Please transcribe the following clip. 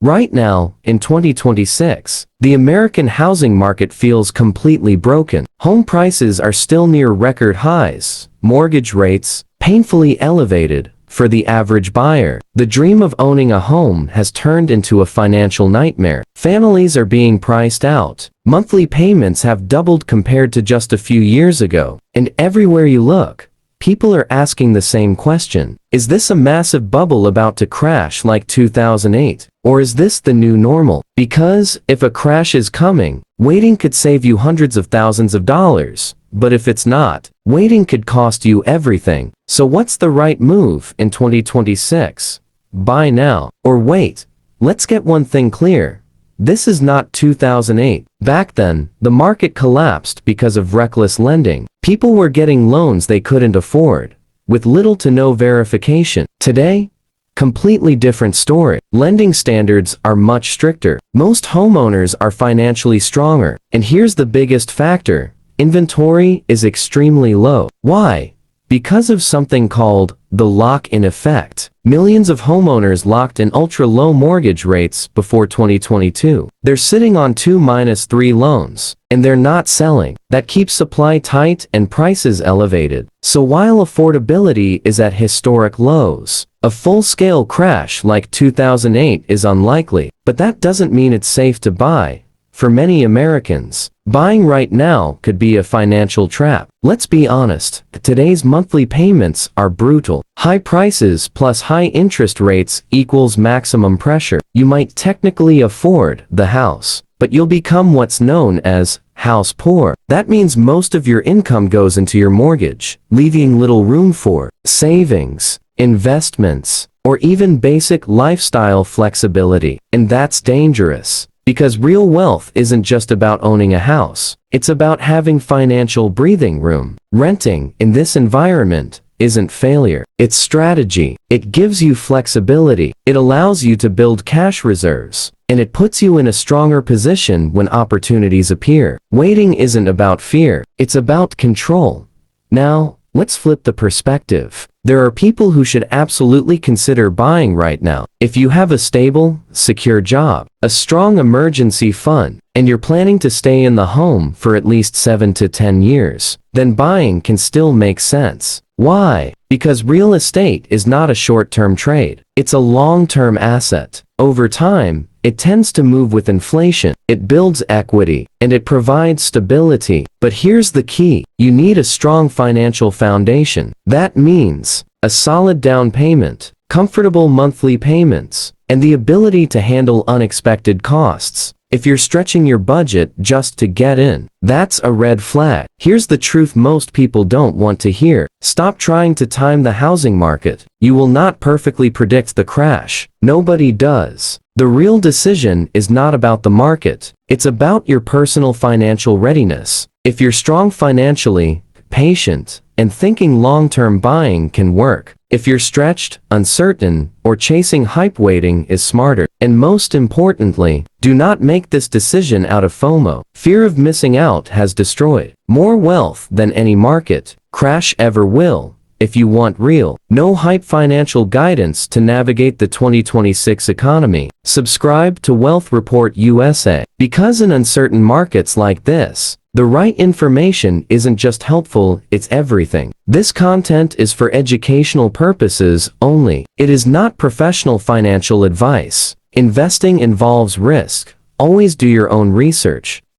Right now, in 2026, the American housing market feels completely broken. Home prices are still near record highs, mortgage rates painfully elevated. For the average buyer, the dream of owning a home has turned into a financial nightmare. Families are being priced out. Monthly payments have doubled compared to just a few years ago. And everywhere you look, people are asking the same question. Is this a massive bubble about to crash like 2008? Or is this the new normal? Because if a crash is coming, waiting could save you hundreds of thousands of dollars. But if it's not, waiting could cost you everything. So what's the right move in 2026? Buy now or wait? Let's get one thing clear. This is not 2008. Back then, the market collapsed because of reckless lending. People were getting loans they couldn't afford, with little to no verification. Today, completely different story. Lending standards are much stricter. Most homeowners are financially stronger. And here's the biggest factor. Inventory is extremely low. Why? Because of something called the lock-in effect. Millions of homeowners locked in ultra-low mortgage rates before 2022. They're sitting on 2-3 loans, and they're not selling. That keeps supply tight and prices elevated. So while affordability is at historic lows, a full-scale crash like 2008 is unlikely. But that doesn't mean it's safe to buy. For many Americans, buying right now could be a financial trap. Let's be honest, today's monthly payments are brutal. High prices plus high interest rates equals maximum pressure. You might technically afford the house, but you'll become what's known as house poor. That means most of your income goes into your mortgage, leaving little room for savings, investments, or even basic lifestyle flexibility. And that's dangerous. Because real wealth isn't just about owning a house. It's about having financial breathing room. Renting, in this environment, isn't failure. It's strategy. It gives you flexibility. It allows you to build cash reserves. And it puts you in a stronger position when opportunities appear. Waiting isn't about fear. It's about control. Now, let's flip the perspective. There are people who should absolutely consider buying right now. If you have a stable, secure job, a strong emergency fund, and you're planning to stay in the home for at least 7 to 10 years, then buying can still make sense. Why? Because real estate is not a short-term trade. It's a long-term asset. Over time, it tends to move with inflation. It builds equity, and it provides stability. But here's the key. You need a strong financial foundation. That means a solid down payment, comfortable monthly payments, and the ability to handle unexpected costs. If you're stretching your budget just to get in, that's a red flag. Here's the truth most people don't want to hear. Stop trying to time the housing market. You will not perfectly predict the crash. Nobody does. The real decision is not about the market. It's about your personal financial readiness. If you're strong financially, patient, and thinking long-term, buying can work. If you're stretched, uncertain, or chasing hype, waiting is smarter. And most importantly, do not make this decision out of FOMO. Fear of missing out has destroyed more wealth than any market crash ever will. If you want real, no hype financial guidance to navigate the 2026 economy, subscribe to Wealth Report USA. Because in uncertain markets like this, the right information isn't just helpful, it's everything. This content is for educational purposes only. It is not professional financial advice. Investing involves risk. Always do your own research.